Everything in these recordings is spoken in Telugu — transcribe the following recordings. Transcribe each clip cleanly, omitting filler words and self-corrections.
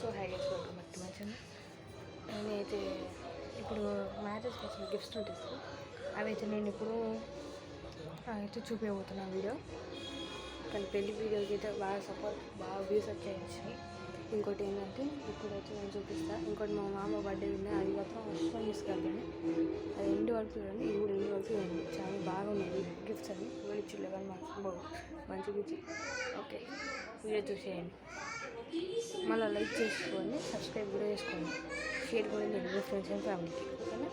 So hi guys welcome back to my channel. నేనైతే ఇప్పుడు మ్యారేజ్కి వచ్చిన గిఫ్ట్స్ ఉంటుంది అవి అయితే నేను ఇప్పుడు అయితే చూపించబోతున్నా వీడియో. కానీ పెళ్లి వీడియోకి అయితే బాగా సపోర్ట్ బాగా వ్యూస్ వచ్చాయి. ఇంకోటి ఏంటంటే ఇప్పుడైతే నేను చూపిస్తాను. ఇంకోటి మా మామ బర్త్డే ఉంది, అది మాత్రం వస్తాను తీసుకెళ్తాను. అది ఎండి వరకు చూడండి, ఇది కూడా ఎండి వరకు చూడండి. చాలా బాగా ఉన్నాయి గిఫ్ట్స్ అని ఇవ్వని ఇచ్చిలే కానీ మాకు మంచిగా ఇచ్చి. ఓకే వీడియో చూసేయండి, మళ్ళీ లైక్ చేసుకోండి, సబ్స్క్రైబ్ కూడా చేసుకోండి, షేర్ కూడా చేయండి మీ ఫ్రెండ్స్ అండ్ ఫ్యామిలీకి. ఓకేనా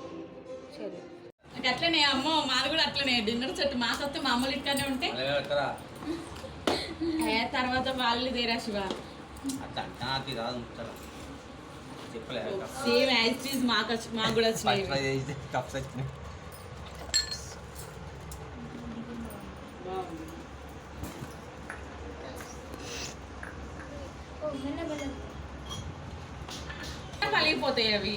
సరే. అట్లనే అమ్మో మాది కూడా అట్లనే డిన్నర్ సెట్ మా సొత్తు మామూలు ఇట్లానే ఉంటే తర్వాత వాళ్ళు తీరా శివ సేమ్ యాజ్ చీజ్ మాకు కూడా వచ్చినాయి. పలిగిపోతాయి అవి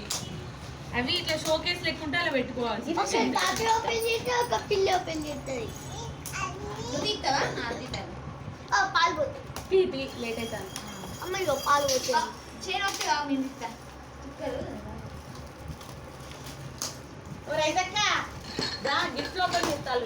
అవి ఇట్లా షోకేస్ లెక్కుంటే అలా పెట్టుకోవాలి. లేట్ అవుతాను అమ్మాయి పాలు పోతాయి గిఫ్ట్ ఓపెన్ చేస్తాను.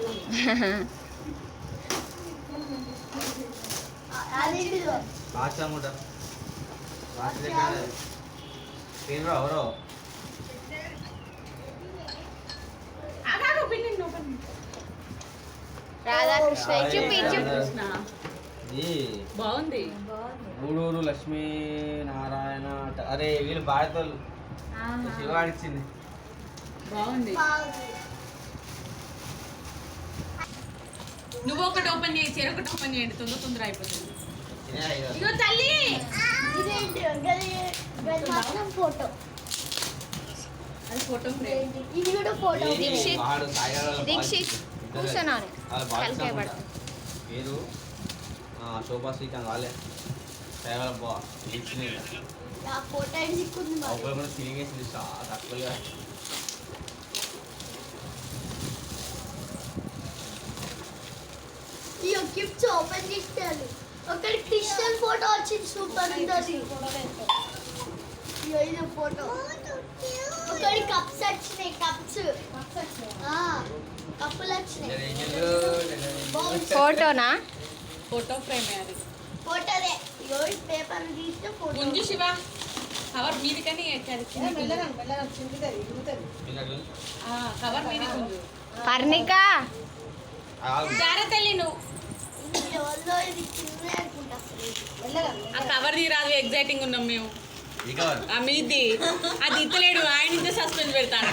రాధాకృష్ణ చూపించు. బాగుంది. గూడూరు లక్ష్మీ నారాయణ. అరే వీళ్ళు బాధితులు శివాడిచ్చింది. బాగుంది. నువ్వు ఒకటి ఓపెన్ చేయి, చెరొకటి ఓపెన్ చేయండి, తొందర అయిపోతుంది. ఇగో తల్లి ఫోటో, అది ఫోటో ఫ్రేమ్. ఇది కూడా ఫోటో. దీక్షిత్ కూర్చున్నాను పేరు శోభా శ్రీకాంత్ వాళ్ళే ఫోటో ఒకరు కూడా సీలింగ్ వేసింది తక్కువగా. ఈ గిఫ్ట్స్ ఓపెన్ చేస్తాను. ఒకటి క్రిస్టల్ ఫోటో వచ్చింది, సూపర్ ఉంటుంది. ఇది ఫోటో. ఒకటి కప్స్ వచ్చినాయి, కప్స్ కప్పులు వచ్చినాయి. ఫోటోనా? ఫోటో ఫ్రేమ్ అది ఫోటోదే. పేపర్ తీస్తే ఫోటో. గుంజు శివ కవర్ మీది కానీ కవర్ మీది గుంజు. పర్ణిక తల్లి నువ్వు ఇది చిన్న అనుకుంటా. ఆ కవర్ తీరాదు, ఎగ్జైటింగ్ ఉన్నాం మేము. ఆ మీది అది ఇత్తలేడు, ఆయన ఇంత సస్పెన్స్ పెడతాను.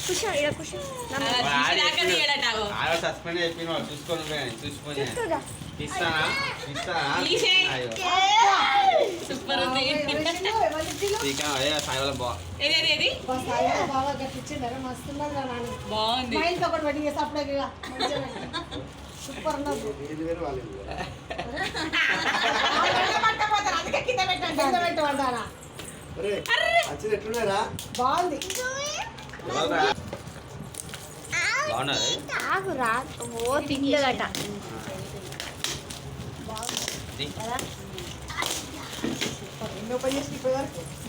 సూపర్ ఉంది. బాగుంది. తింటదట.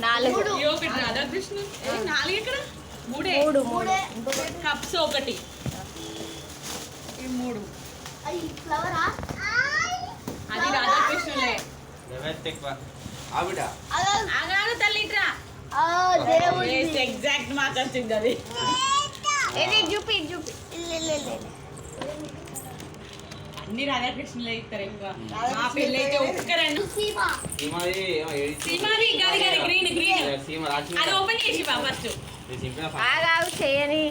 నాలుగు రాధాకృష్ణ నాలుగు ఎక్కడ మూడే కప్స్ ఒకటి మూడు. అది రాధాకృష్ణులే. ఆగాను తల్లి ఇట్రా. ఎగ్జాక్ట్ మాకు వచ్చింది అది. చూపి అన్ని రాధాకృష్ణులే ఇస్తారు ఎక్కువ. మా పెళ్ళి అయితే ఒక్కరండి. సీమాది గ్రీన్ గ్రీన్ అది ఓపెన్ చేసి ఫస్ట్ చేయని.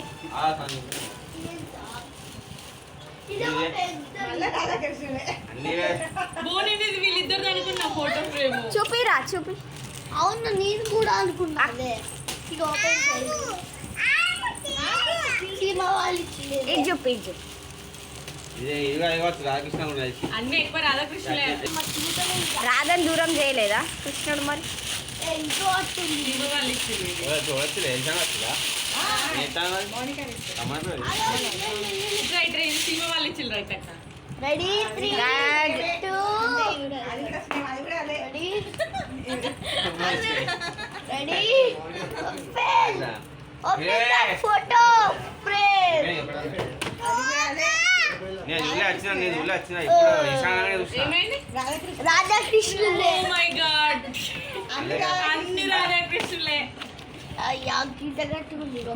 బోనిది వీళ్ళిద్దరు అనుకున్నా ఫోటో ఫ్రేమ్. చూపిరా చూపి. అవును నేను కూడా అనుకున్నా. ఇది చూపి. అన్ని ఎక్కువ రాధాకృష్ణులే. రాధని దూరం చేయలేదా కృష్ణుడు? మరి వాళ్ళు ఇచ్చింది. Ready 3 2 open that photo frame. నేను ఊళ్ళో వచ్చిన ఇప్పుడు ఈశాన్యంగానే చూసిన. ఏమైంది రాధాకృష్ణులే. ఓ మై గాడ్ అన్ని రాధాకృష్ణులే. అయ్యా గీత కట్టుకుంది ఇగో.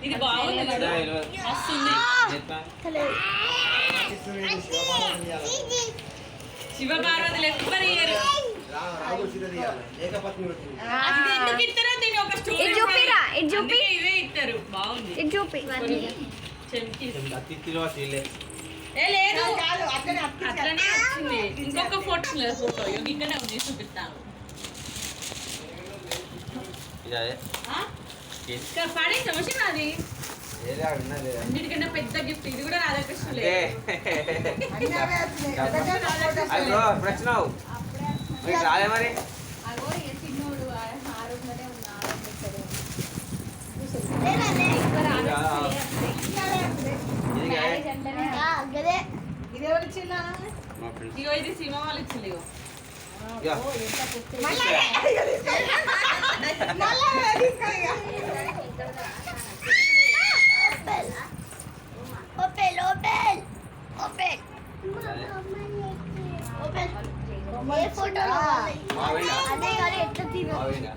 ఇది బాగుంది కదా వస్తుంది తెలియదు. శివపార్వతులు ఎవ్వరు ఇయ్యరు అది ఎందుకు ఇస్తారో దీని ఒక స్టోరీ ఇది చూపిరా, ఇది చూపి. అందుకే ఇవే ఇస్తారు బాగుంది ఇది చూపి చెంకి అతిథిలో తీలే. ఏ లేదు అట్లనే వచ్చింది ఇంకొక ఫోటో ఇక్కడే ఉంది చూపిస్తాను ఇదే ఆ? ఇక్కడ పడే సమస్య నాది ఏదే ఉన్నది. అన్నిటికన్నా పెద్ద గిఫ్ట్ ఇది కూడా రాధాకృష్ణులే అయ్యో ఇప్పుడు వచ్చినావు మీకు రాలే మరి. ఇది గదే మా ఫ్రెండ్స్. ఇగో ఇది సినిమా వాళ్ళు ఇచ్చింది ఇగో ఇగో. ఓపెన్ ఓపెన్ ఓపెన్ అదే. ఓపెన్. ఏ ఫోటో బాగుందా? అదే కానీ ఎట్లా తీరు. బాగుందా?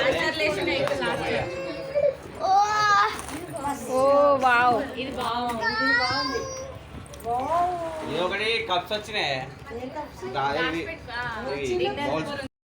ట్రాన్స్లేషన్ అయితే లాస్ట్ ఓ వావ్. ఇది బాగుంది ఇది ఒకటి కప్స్ వచ్చినాయి. Glass పెట్టుకో. ఇవి బౌల్స్.